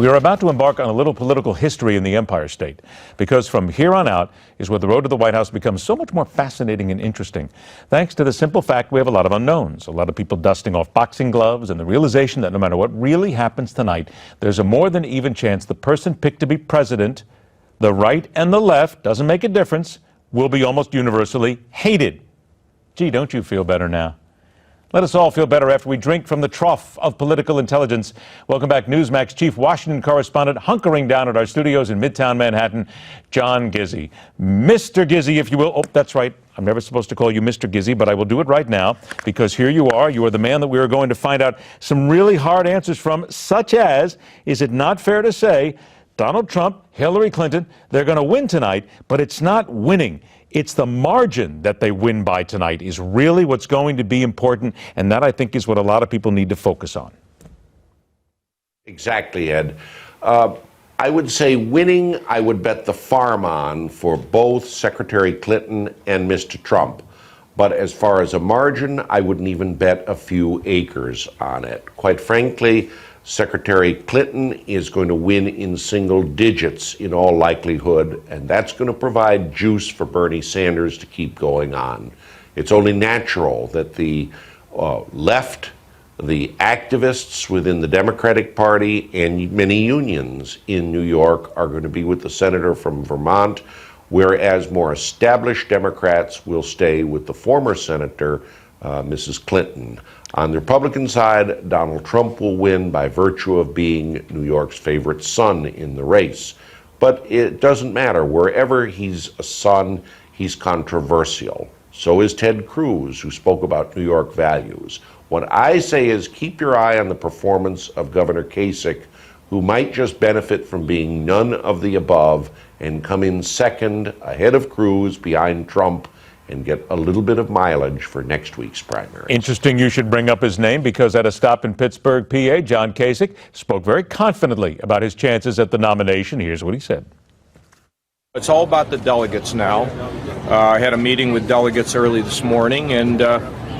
We are about to embark on a little political history in the Empire State, because from here on out is where the road to the White House becomes so much more fascinating and interesting, thanks to the simple fact we have a lot of unknowns, a lot of people dusting off boxing gloves, and the realization that no matter what really happens tonight, there's a more than even chance the person picked to be president, the right and the left, doesn't make a difference, will be almost universally hated. Gee, don't you feel better now? Let us all feel better after we drink from the trough of political intelligence. Welcome back, Newsmax chief Washington correspondent, hunkering down at our studios in Midtown Manhattan, John Gizzi. Mr. Gizzi, if you will. Oh, that's right. I'm never supposed to call you Mr. Gizzi, but I will do it right now, because here you are. You are the man that we are going to find out some really hard answers from, such as, is it not fair to say Donald Trump, Hillary Clinton, they're going to win tonight, but it's not winning. It's the margin that they win by tonight is really what's going to be important, and that, I think, is what a lot of people need to focus on. Exactly, Ed. I would say winning, I would bet the farm on for both Secretary Clinton and Mr. Trump. But as far as a margin, I wouldn't even bet a few acres on it. Quite frankly, Secretary Clinton is going to win in single digits in all likelihood, and that's going to provide juice for Bernie Sanders to keep going on. It's only natural that the left, the activists within the Democratic Party, and many unions in New York are going to be with the senator from Vermont, whereas more established Democrats will stay with the former senator, Mrs. Clinton. On the Republican side, Donald Trump will win by virtue of being New York's favorite son in the race. But it doesn't matter. Wherever he's a son, he's controversial. So is Ted Cruz, who spoke about New York values. What I say is keep your eye on the performance of Governor Kasich, who might just benefit from being none of the above and come in second ahead of Cruz, behind Trump, and get a little bit of mileage for next week's primary. Interesting you should bring up his name, because at a stop in Pittsburgh, PA, John Kasich spoke very confidently about his chances at the nomination. Here's what he said. It's all about the delegates now. I had a meeting with delegates early this morning, and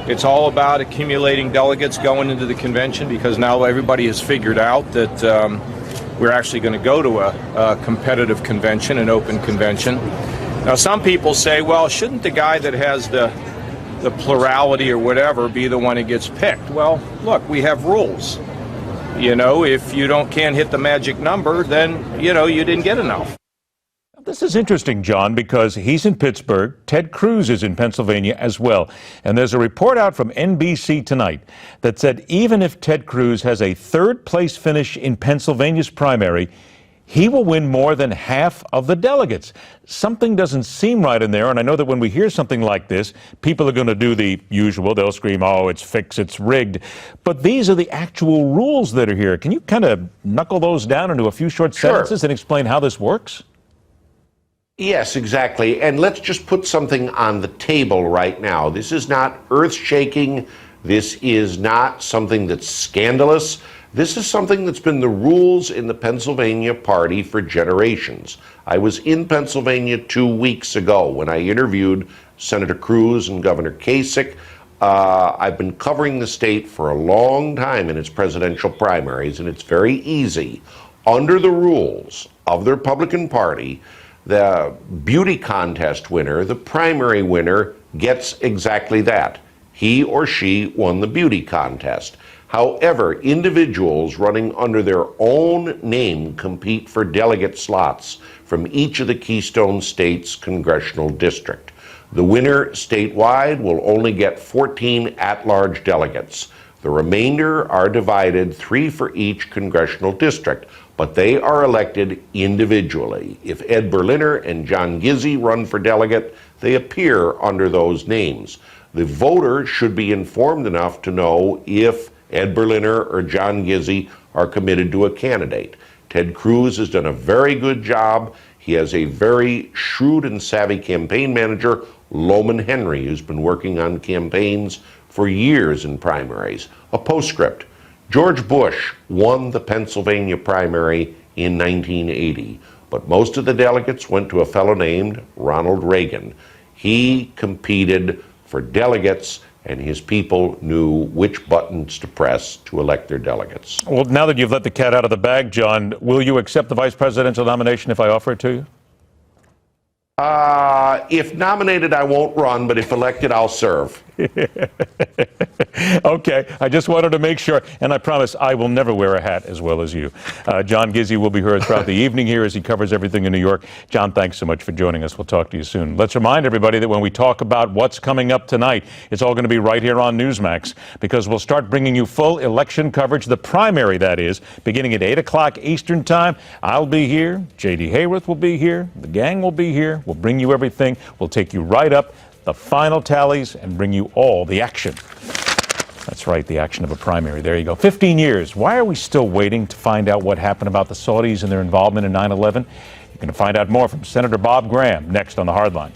it's all about accumulating delegates going into the convention, because now everybody has figured out that we're actually going to go to a competitive convention, an open convention. Now, some people say, well, shouldn't the guy that has the plurality or whatever be the one who gets picked? Well, look, we have rules. You know, if you can't hit the magic number, then, you didn't get enough. This is interesting, John, because he's in Pittsburgh. Ted Cruz is in Pennsylvania as well. And there's a report out from NBC tonight that said even if Ted Cruz has a third-place finish in Pennsylvania's primary, he will win more than half of the delegates. Something doesn't seem right in there, and I know that when we hear something like this, people are going to do the usual. They'll scream, oh, it's fixed, it's rigged. But these are the actual rules that are here. Can you kind of knuckle those down into a few short sentences and explain how this works? Yes, exactly. And let's just put something on the table right now. This is not earth-shaking. This is not something that's scandalous. This is something that's been the rules in the Pennsylvania party for generations. I was in Pennsylvania 2 weeks ago when I interviewed Senator Cruz and Governor Kasich. I've been covering the state for a long time in its presidential primaries, and it's very easy. Under the rules of the Republican Party, the beauty contest winner, the primary winner, gets exactly that. He or she won the beauty contest. However, individuals running under their own name compete for delegate slots from each of the Keystone States congressional district. The winner statewide will only get 14 at-large delegates. The remainder are divided 3 for each congressional district, but they are elected individually. If Ed Berliner and John Gizzi run for delegate, they appear under those names. The voter should be informed enough to know if Ed Berliner or John Gizzi are committed to a candidate. Ted Cruz has done a very good job. He has a very shrewd and savvy campaign manager, Loman Henry, who's been working on campaigns for years in primaries. A postscript. George Bush won the Pennsylvania primary in 1980, but most of the delegates went to a fellow named Ronald Reagan. He competed for delegates and his people knew which buttons to press to elect their delegates. Well, now that you've let the cat out of the bag, John, will you accept the vice presidential nomination if I offer it to you? If nominated, I won't run, but if elected, I'll serve. Okay, I just wanted to make sure, and I promise I will never wear a hat as well as you. John Gizzi will be heard throughout the evening here as he covers everything in New York. John, thanks so much for joining us. We'll talk to you soon. Let's remind everybody that when we talk about what's coming up tonight, it's all going to be right here on Newsmax, because we'll start bringing you full election coverage, the primary, that is, beginning at 8 o'clock Eastern Time. I'll be here. J.D. Hayworth will be here. The gang will be here. We'll bring you everything. We'll take you right up the final tallies and bring you all the action. That's right, the action of a primary. There you go. 15 years. Why are we still waiting to find out what happened about the Saudis and their involvement in 9/11? You're going to find out more from Senator Bob Graham next on The Hardline.